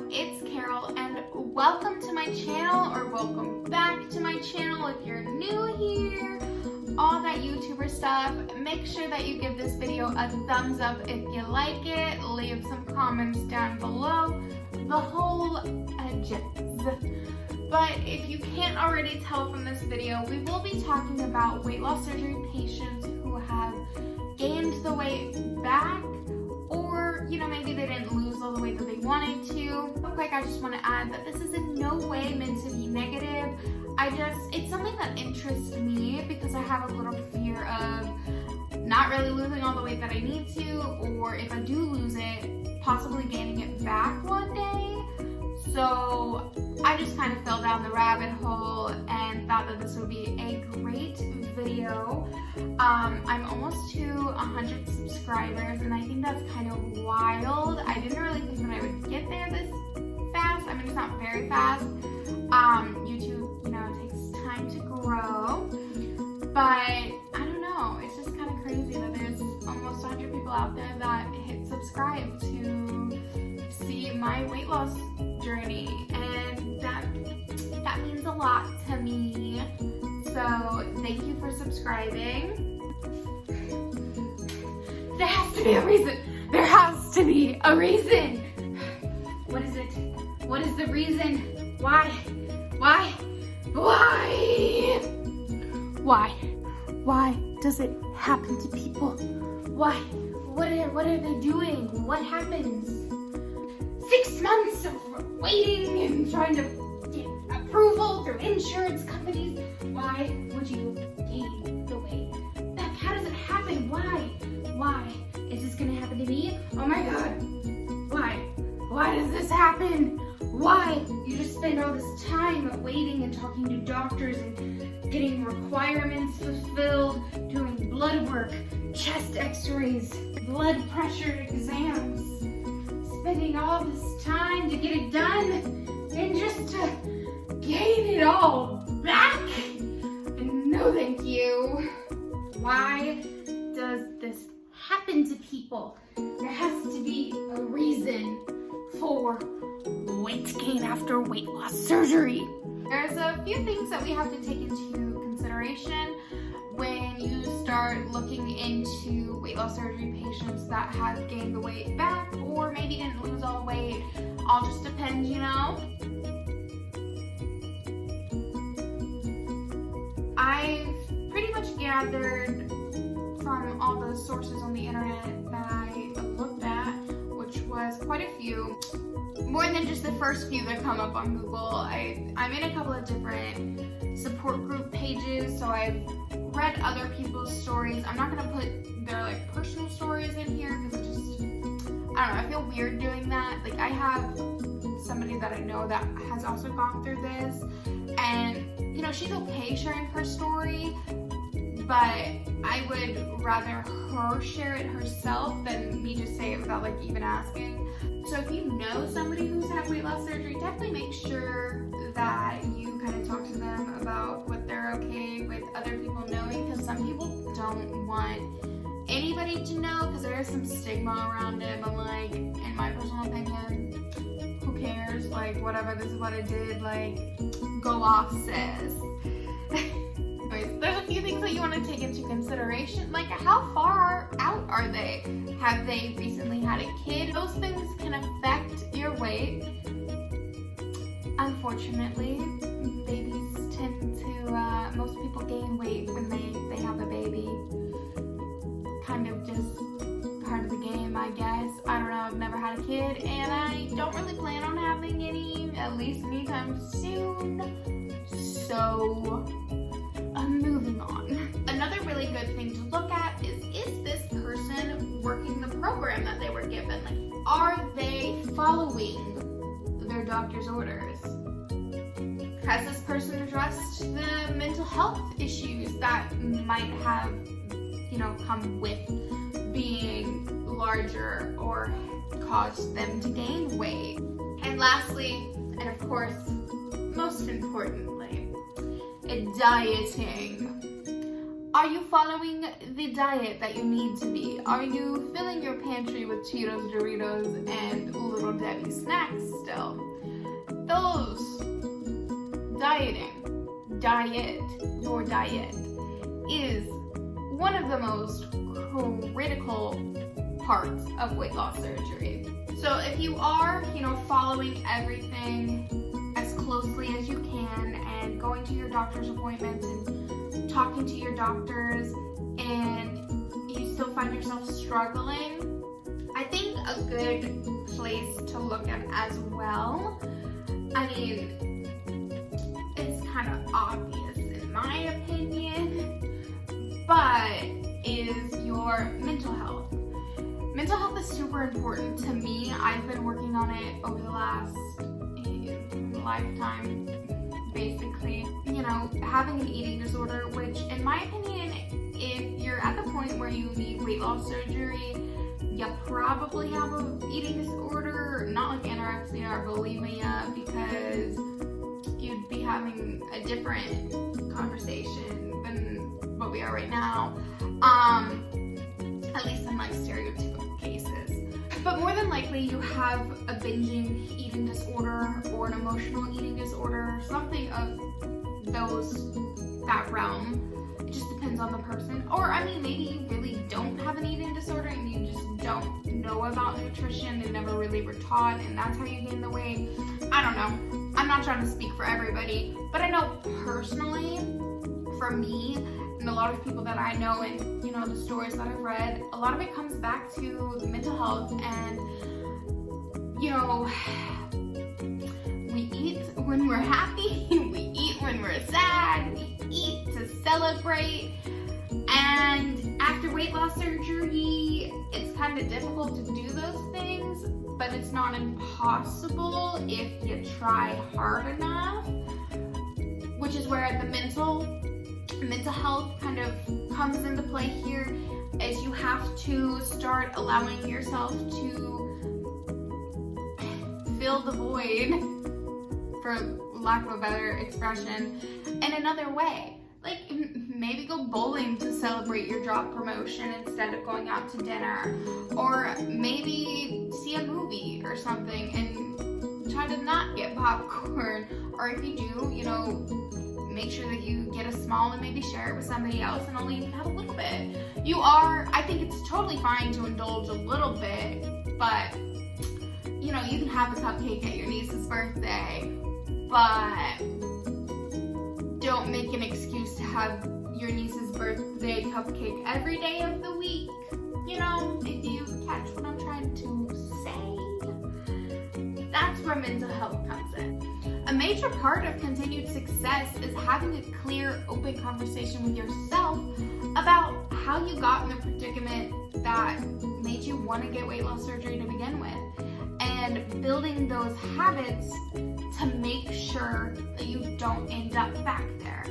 it's Carol and welcome to my channel, or welcome back to my channel if you're new here. All that YouTuber stuff. Make sure that you give this video a thumbs up if you like it. Leave some comments down below. The whole jazz. But if you can't already tell from this video, we will be talking about weight loss surgery patients who have gained the weight back, or maybe they didn't lose all the weight that they wanted to. Real quick, I just want to add that this is in no way meant to be negative. It's something that interests me because I have a little fear of not really losing all the weight that I need to, or if I do lose it, possibly gaining it back one day. So I just kind of fell down the rabbit hole and thought that this would be a great video. I'm almost to 100 subscribers, and I think that's kind of wild. I didn't really think that I would get there this fast. I mean, it's not very fast. YouTube, takes time to grow, but I don't know. It's just kind of crazy that there's almost 100 people out there that hit subscribe to see my weight loss journey, and that means a lot to me. So thank you for subscribing. There has to be a reason. There has to be a reason. What is it? What is the reason? Why? Why? Why? Why? Why does it happen to people? Why? What are they doing? What happens? 6 months of waiting and trying to get approval through insurance companies. Why would you gain the weight back? How does it happen? Why? Why? Is this gonna happen to me? Oh my god. Why? Why does this happen? Why? You just spend all this time waiting and talking to doctors and getting requirements fulfilled, doing blood work, chest x-rays, blood pressure exams, spending all this time to get it done and just to gain it all back? And no thank you. Why does this happen to people? There has to be a reason for weight gain after weight loss surgery. There's a few things that we have to take into consideration when you start looking into weight loss surgery patients that have gained the weight back, or maybe didn't lose all the weight. All just depends, I've pretty much gathered from all the sources on the internet that I looked at, which was quite a few. More than just the first few that come up on Google. I'm in a couple of different support group pages, so I've read other people's stories. I'm not gonna put their personal stories in here because I don't know, I feel weird doing that. I have somebody that I know that has also gone through this, and she's okay sharing her story, but I would rather her share it herself than me just say it without even asking. So if you know somebody who's had weight loss surgery, definitely make sure that you kind of talk to them about what they're okay with other people knowing, because some people don't want anybody to know because there is some stigma around it. But in my personal opinion, who cares? Whatever, this is what I did. Go off, sis. Anyways, there's a few things that you want to take into consideration, how far out are they? Have they recently had a kid? Those things can affect your weight. Unfortunately, babies tend to, most people gain weight when they have a baby. Kind of just part of the game, I guess. I don't know, I've never had a kid, and I don't really plan on having any, at least anytime soon. So, moving on. Another really good thing to look at is this person working the program that they were given? Are they following their doctor's orders? Has this person addressed the mental health issues that might have, come with being larger or caused them to gain weight? And lastly, and of course, most importantly, dieting. Are you following the diet that you need to be? Are you filling your pantry with Cheetos, Doritos, and Little Debbie snacks still? Those your diet is one of the most critical parts of weight loss surgery. So if you are, following everything as closely as you can and going to your doctor's appointments and talking to your doctors and you still find yourself struggling, I think a good place to look at as well, I mean, it's kind of obvious in my opinion, but is your mental health. Mental health is super important to me. I've been working on it over the last lifetime, basically. Having an eating disorder, which in my opinion, if you're at the point where you need weight loss surgery, you probably have an eating disorder, not like anorexia or bulimia, because you'd be having a different conversation than what we are right now. At least in like stereotypical cases. But more than likely you have a binging eating disorder or an emotional eating disorder, something of that realm. It just depends on the person. Or maybe you really don't have an eating disorder and you just don't know about nutrition and never really were taught, and that's how you gain the weight. I don't know. I'm not trying to speak for everybody, but I know personally, for me, and a lot of people that I know and, the stories that I've read, a lot of it comes back to mental health and, we eat when we're happy, we eat when we're sad, we eat to celebrate, and after weight loss surgery, it's kind of difficult to do those things, but it's not impossible if you try hard enough, which is where the mental health kind of comes into play here, as you have to start allowing yourself to fill the void, for lack of a better expression, in another way. Like maybe go bowling to celebrate your job promotion instead of going out to dinner, or maybe see a movie or something and try to not get popcorn, or if you do, make sure that you get a small and maybe share it with somebody else and only have a little bit. I think it's totally fine to indulge a little bit, but you can have a cupcake at your niece's birthday, but don't make an excuse to have your niece's birthday cupcake every day of the week. If you catch what I'm trying to say, that's where mental health comes in. A major part of continued success is having a clear, open conversation with yourself about how you got in the predicament that made you want to get weight loss surgery to begin with, and building those habits to make sure that you don't end up back there,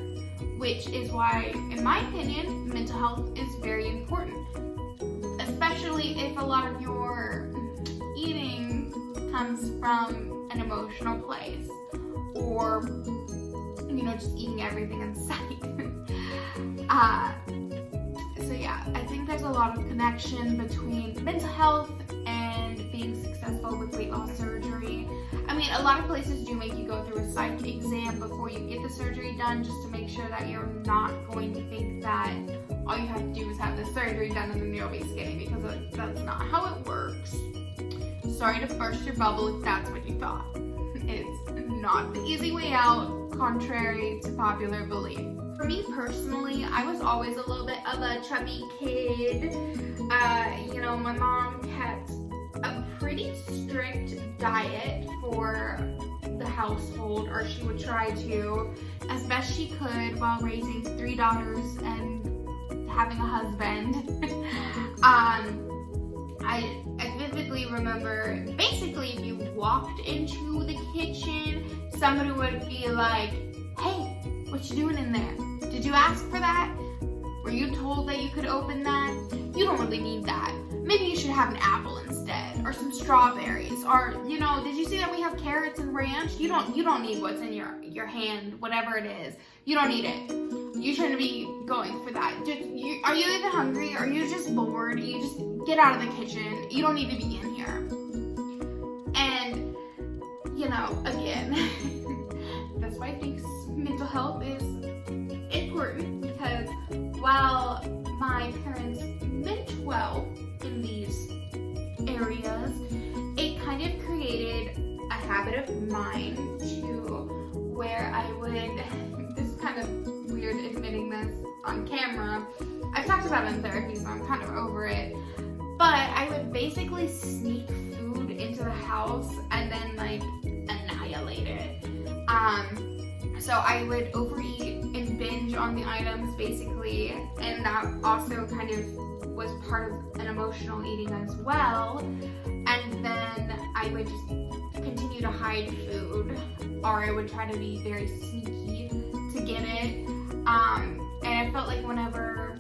which is why, in my opinion, mental health is very important, especially if a lot of your eating comes from an emotional place, or just eating everything in sight. So yeah, I think there's a lot of connection between mental health and being successful with weight loss surgery. A lot of places do make you go through a psych exam before you get the surgery done, just to make sure that you're not going to think that all you have to do is have the surgery done and then you'll be skinny, because that's not how it works. Sorry to burst your bubble if that's what you thought. It's not the easy way out, contrary to popular belief. For me personally, I was always a little bit of a chubby kid. My mom kept a pretty strict diet for the household, or she would try to, as best she could, while raising 3 daughters and having a husband. I vividly remember, basically, if you walked into the kitchen, somebody would be like, "Hey, what you doing in there? Did you ask for that? Were you told that you could open that? You don't really need that. Maybe you should have an apple instead, or some strawberries, or did you see that we have carrots and ranch? You don't need what's in your hand, whatever it is. You don't need it. You shouldn't be going for that. Are you even hungry? Are you just bored? You just get out of the kitchen. You don't need to be in here. And, you know, again, that's why I think mental health is important, because while my parents meant well in these areas, it kind of created a habit of mine to where I would, this is kind of weird admitting this on camera, I've talked about it in therapy, so I'm kind of over it, but I would basically sneak food into the house and then like annihilate it. So I would overeat and binge on the items basically, and that also kind of was part of an emotional eating as well. And then I would just continue to hide food, or I would try to be very sneaky to get it. And I felt like whenever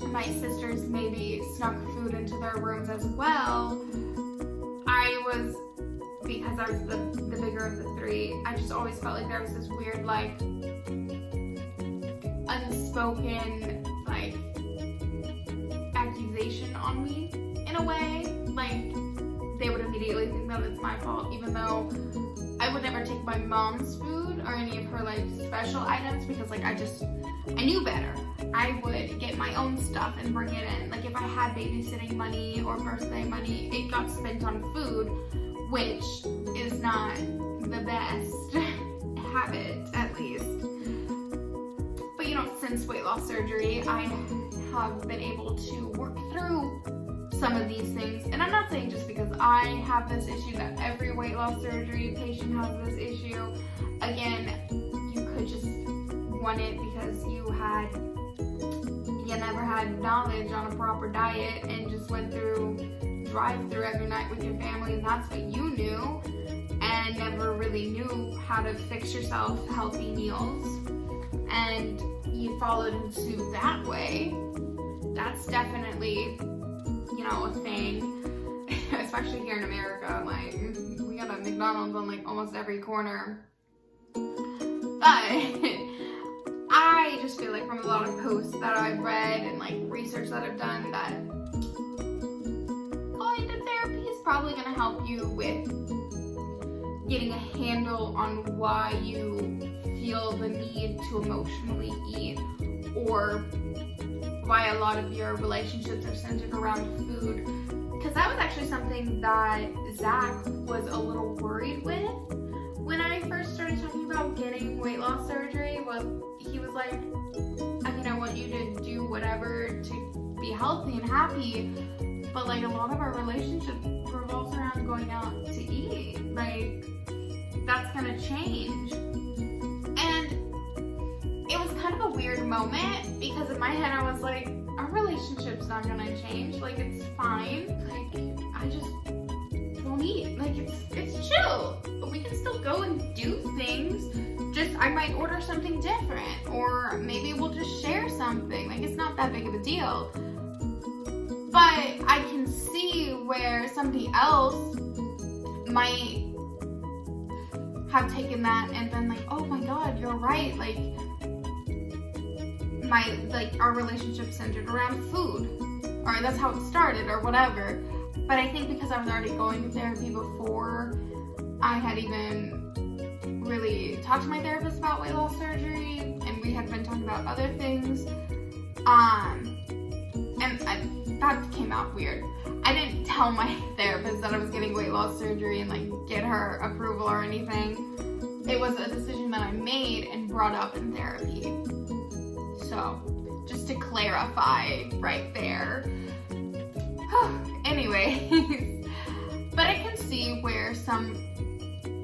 my sisters maybe snuck food into their rooms as well, because I was the bigger of the three, I just always felt like there was this weird, like, unspoken, like, accusation on me, in a way. Like, they would immediately think that it's my fault, even though I would never take my mom's food or any of her, like, special items, because, like, I knew better. I would get my own stuff and bring it in. Like, if I had babysitting money or birthday money, it got spent on food, which is not the best habit, at least. But you know, since weight loss surgery, I have been able to work through some of these things. And I'm not saying just because I have this issue that every weight loss surgery patient has this issue. Again, you could just want it because you never had knowledge on a proper diet and just went through drive-through every night with your family, and that's what you knew, and never really knew how to fix yourself healthy meals, and you followed in suit that way. That's definitely, you know, a thing, especially here in America. Like, we got a McDonald's on like almost every corner. But I just feel like from a lot of posts that I've read and like research that I've done, that going to therapy is probably going to help you with getting a handle on why you feel the need to emotionally eat, or why a lot of your relationships are centered around food. Because that was actually something that Zach was a little worried with when I first started talking about getting weight loss surgery. He was like, I mean, I want you to do whatever to be healthy and happy, but like a lot of our relationship revolves around going out to eat. Like, that's gonna change. And it was kind of a weird moment, because in my head I was like, our relationship's not gonna change. Like, it's fine. Like, I just won't eat. Like, it's chill. But we can still go and do things. Just, I might order something different, or maybe we'll just share something. Like, it's not that big of a deal. But I can see where somebody else might have taken that and been like, oh my god, you're right. Like, our relationship centered around food, or that's how it started, or whatever. But I think because I was already going to therapy before I had even really talked to my therapist about weight loss surgery, and we had been talking about other things, that came out weird. I didn't tell my therapist that I was getting weight loss surgery and like get her approval or anything. It was a decision that I made and brought up in therapy. So, just to clarify right there. Anyways, but I can see where some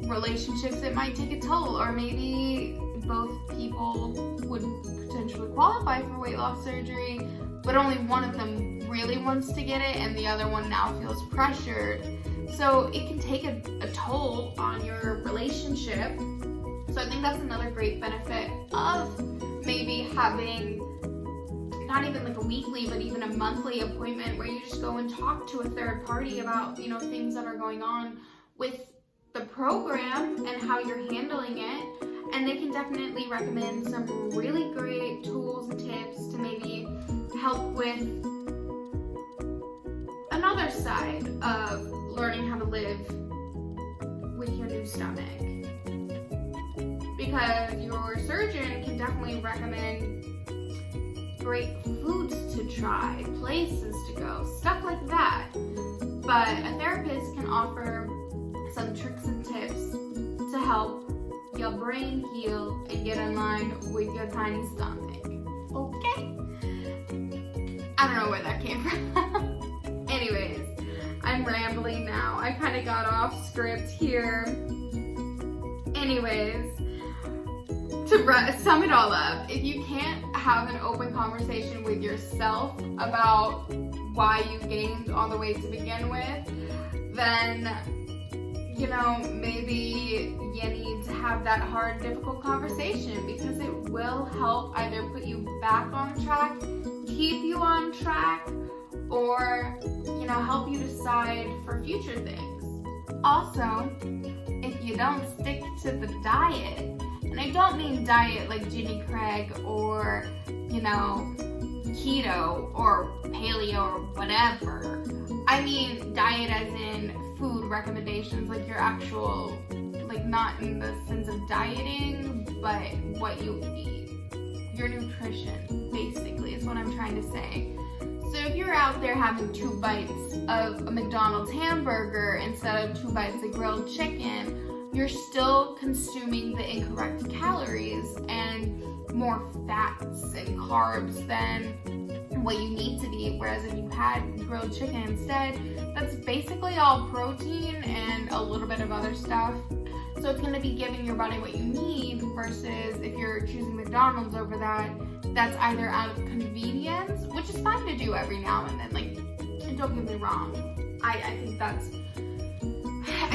relationships it might take a toll, or maybe both people would potentially qualify for weight loss surgery, but only one of them really wants to get it and the other one now feels pressured. So it can take a toll on your relationship. So I think that's another great benefit of maybe having not even like a weekly, but even a monthly appointment where you just go and talk to a third party about, you know, things that are going on with the program and how you're handling it. and they can definitely recommend some really great tools and tips to maybe help with another side of learning how to live with your new stomach. Because your surgeon can definitely recommend great foods to try, places to go, stuff like that. But a therapist can offer some tricks and tips to help your brain heal and get in line with your tiny stomach. Okay? I don't know where that came from. Anyways, I'm rambling now. I kind of got off script here. Anyways, to sum it all up, if you can't have an open conversation with yourself about why you gained all the weight to begin with, then, you know, maybe you need to have that hard, difficult conversation, because it will help either put you back on track, keep you on track, or, you know, help you decide for future things. Also, if you don't stick to the diet, and I don't mean diet like Jenny Craig or, you know, keto or paleo or whatever. I mean diet as in food recommendations, like your actual, like not in the sense of dieting, but what you eat. Your nutrition, basically, is what I'm trying to say. So if you're out there having 2 bites of a McDonald's hamburger instead of 2 bites of grilled chicken, you're still consuming the incorrect calories and more fats and carbs than what you need to be. Whereas if you had grilled chicken instead, that's basically all protein and a little bit of other stuff. So it's going to be giving your body what you need, versus if you're choosing McDonald's over that, that's either out of convenience, which is fine to do every now and then. Like, don't get me wrong. I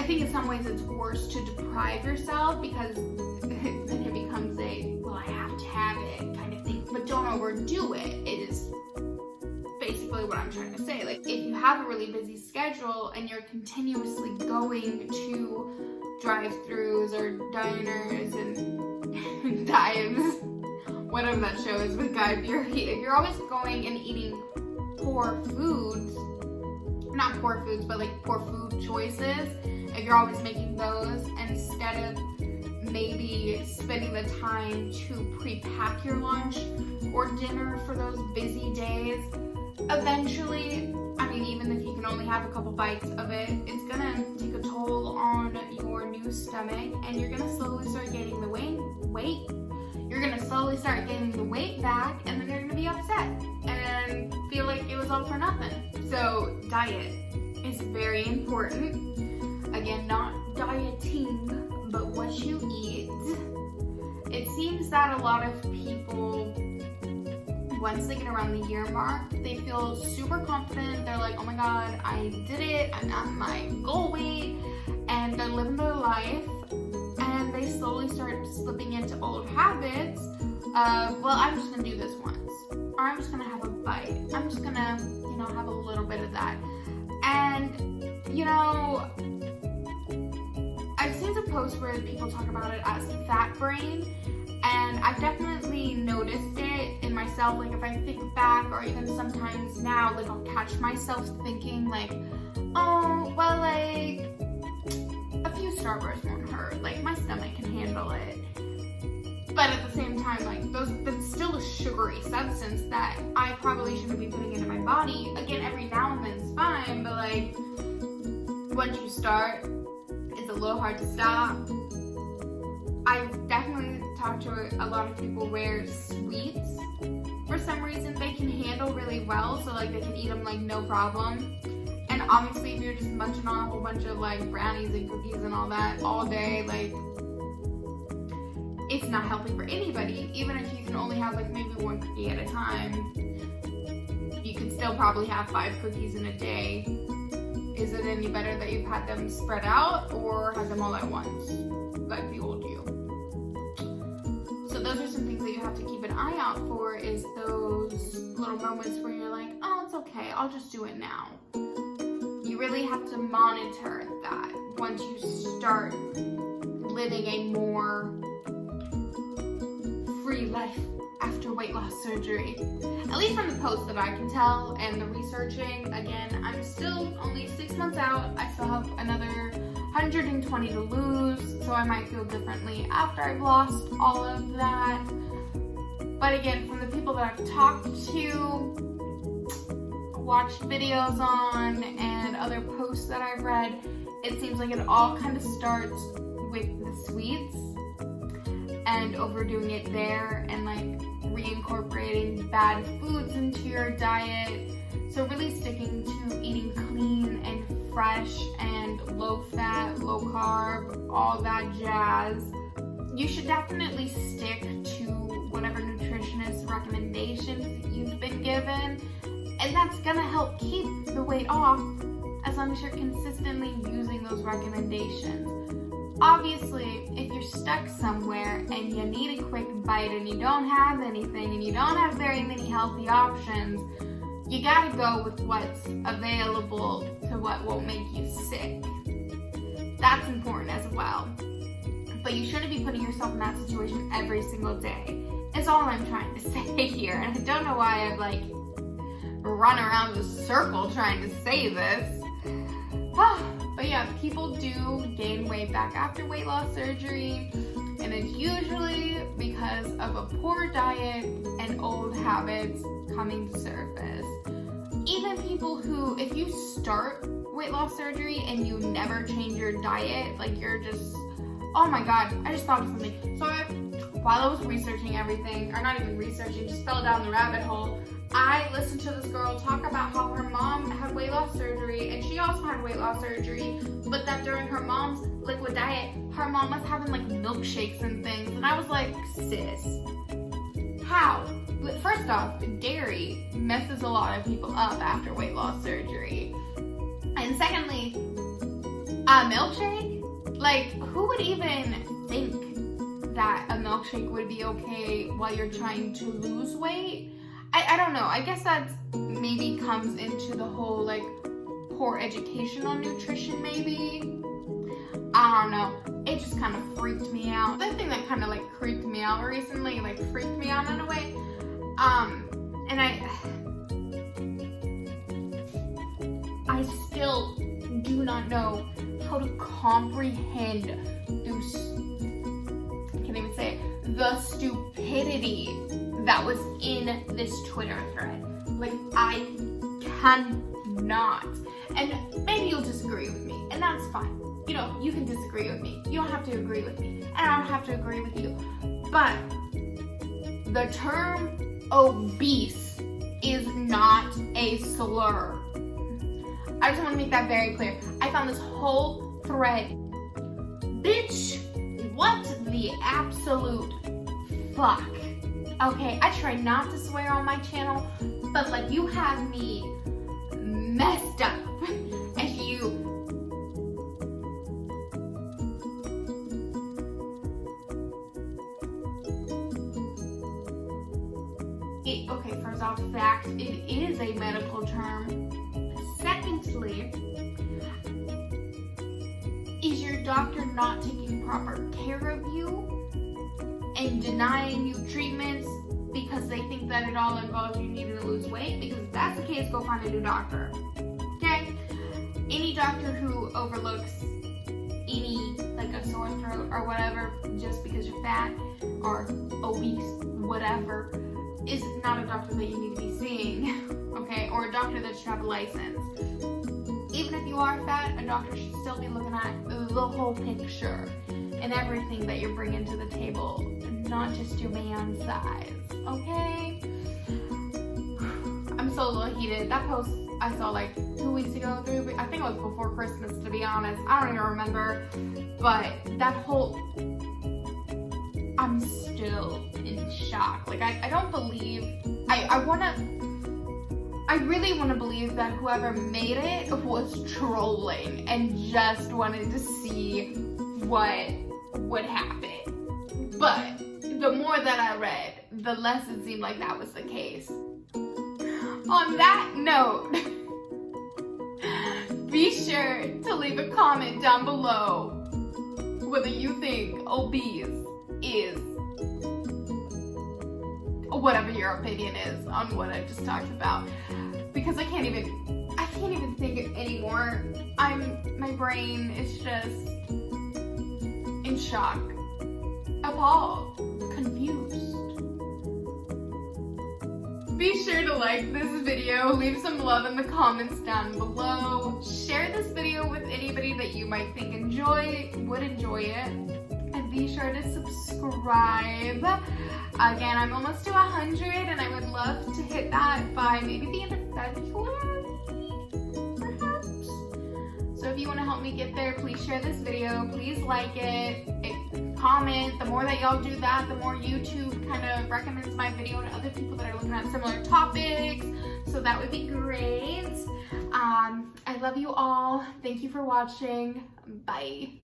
think in some ways it's worse to deprive yourself, because then it becomes a, well, I have to have it kind of thing. But don't overdo it. It is basically what I'm trying to say. Like, if you have a really busy schedule and you're continuously going to drive-thrus or diners and dives, whatever that show is with Guy Fieri, if you're always going and eating poor foods, not poor foods, but like poor food choices, if you're always making those instead of maybe spending the time to pre-pack your lunch or dinner for those busy days, eventually, I mean, even if you can only have a couple bites of it, it's gonna take a toll on your new stomach, and you're gonna slowly start gaining the weight. You're gonna slowly start gaining the weight back, and then you're gonna be upset and feel like it was all for nothing. So diet is very important. Again, not dieting, but what you eat. It seems that a lot of people, once they get around the year mark, they feel super confident. They're like, oh my god, I did it, I'm at my goal weight, and they're living their life, and they slowly start slipping into old habits of, well, I'm just gonna do this once, or I'm just gonna have a bite, I'm just gonna, you know, have a little bit of that. And, you know, I've seen some posts where people talk about it as fat brain, and I've definitely noticed it in myself. Like, if I think back, or even sometimes now, like, I'll catch myself thinking like, oh, well, like, a few Starbursts won't hurt, like, my stomach can handle it. But at the same time, like, that's still a sugary substance that I probably shouldn't be putting into my body. Again, every now and then is fine, but like, once you start, it's a little hard to stop. I've definitely talked to a lot of people where sweets, for some reason, they can handle really well, so like they can eat them like no problem. And obviously, if you're just munching on a whole bunch of like brownies and cookies and all that all day, like, it's not healthy for anybody. Even if you can only have like maybe 1 cookie at a time, you can still probably have 5 cookies in a day. Is it any better that you've had them spread out or had them all at once, like the old you? So those are some things that you have to keep an eye out for, is those little moments where you're like, oh, it's okay, I'll just do it now. You really have to monitor that once you start living a more carefree life after weight loss surgery. At least from the posts that I can tell and the researching. Again, I'm still only 6 months out. I still have another 120 to lose, so I might feel differently after I've lost all of that. But again, from the people that I've talked to, watched videos on, and other posts that I've read, it seems like it all kind of starts with the sweets and overdoing it there and like reincorporating bad foods into your diet. So really sticking to eating clean and fresh and low fat, low carb, all that jazz. You should definitely stick to whatever nutritionist recommendations you've been given, and that's gonna help keep the weight off as long as you're consistently using those recommendations. Obviously, if you're stuck somewhere and you need a quick bite and you don't have anything and you don't have very many healthy options, you gotta go with what's available to what won't make you sick. That's important as well. But you shouldn't be putting yourself in that situation every single day. Is all I'm trying to say here. And I don't know why I've like run around the circle trying to say this. But yeah, people do gain weight back after weight loss surgery, and it's usually because of a poor diet and old habits coming to surface. Even people who, if you start weight loss surgery and you never change your diet, like you're just, oh my god, I just thought of something. So while I was researching everything, or not even researching, just fell down the rabbit hole, I listened to this girl talk about how her mom had weight loss surgery, and she also had weight loss surgery, but that during her mom's liquid diet, her mom was having like milkshakes and things, and I was like, sis, how? First off, dairy messes a lot of people up after weight loss surgery. And secondly, a milkshake? Like, who would even think that a milkshake would be okay while you're trying to lose weight? I don't know. I guess that maybe comes into the whole like poor education on nutrition maybe. I don't know. It just kind of freaked me out. The thing that kind of like creeped me out recently, like freaked me out in a way. And I still do not know how to comprehend I can't even say it, the stupidity that was in this Twitter thread. Like, I cannot. And maybe you'll disagree with me, and that's fine. You know, you can disagree with me. You don't have to agree with me, and I don't have to agree with you. But the term obese is not a slur. I just want to make that very clear. I found this whole thread. Bitch, what the absolute fuck? Okay, I try not to swear on my channel, but like you have me messed up if you okay, first off, fact, it is a medical term. Secondly, is your doctor not taking proper care of you and denying you treatments because they think that it all involves you needing to lose weight? Because if that's the case, go find a new doctor. Okay? Any doctor who overlooks any, like a sore throat or whatever, just because you're fat or obese, whatever, is not a doctor that you need to be seeing, okay? Or a doctor that should have a license. Even if you are fat, a doctor should still be looking at the whole picture and everything that you're bringing to the table, not just your man size, okay? I'm so a little heated. That post I saw like 2 weeks ago, 3 weeks, I think it was before Christmas, to be honest. I don't even remember, but that whole, I'm still in shock. Like, I don't believe, I really want to believe that whoever made it was trolling and just wanted to see what would happen. But the more that I read, the less it seemed like that was the case. On that note, be sure to leave a comment down below whether you think obese is whatever your opinion is on what I just talked about, because I can't even think anymore. My brain is just in shock, appalled, confused. Be sure to like this video, leave some love in the comments down below, share this video with anybody that you might think would enjoy it, and be sure to subscribe. Again, I'm almost to 100 and I would love to hit that by maybe the end of February, perhaps. So if you want to help me get there, please share this video, please like it, comment. The more that y'all do that, the more YouTube kind of recommends my video to other people that are looking at similar topics. So that would be great. I love you all. Thank you for watching. Bye.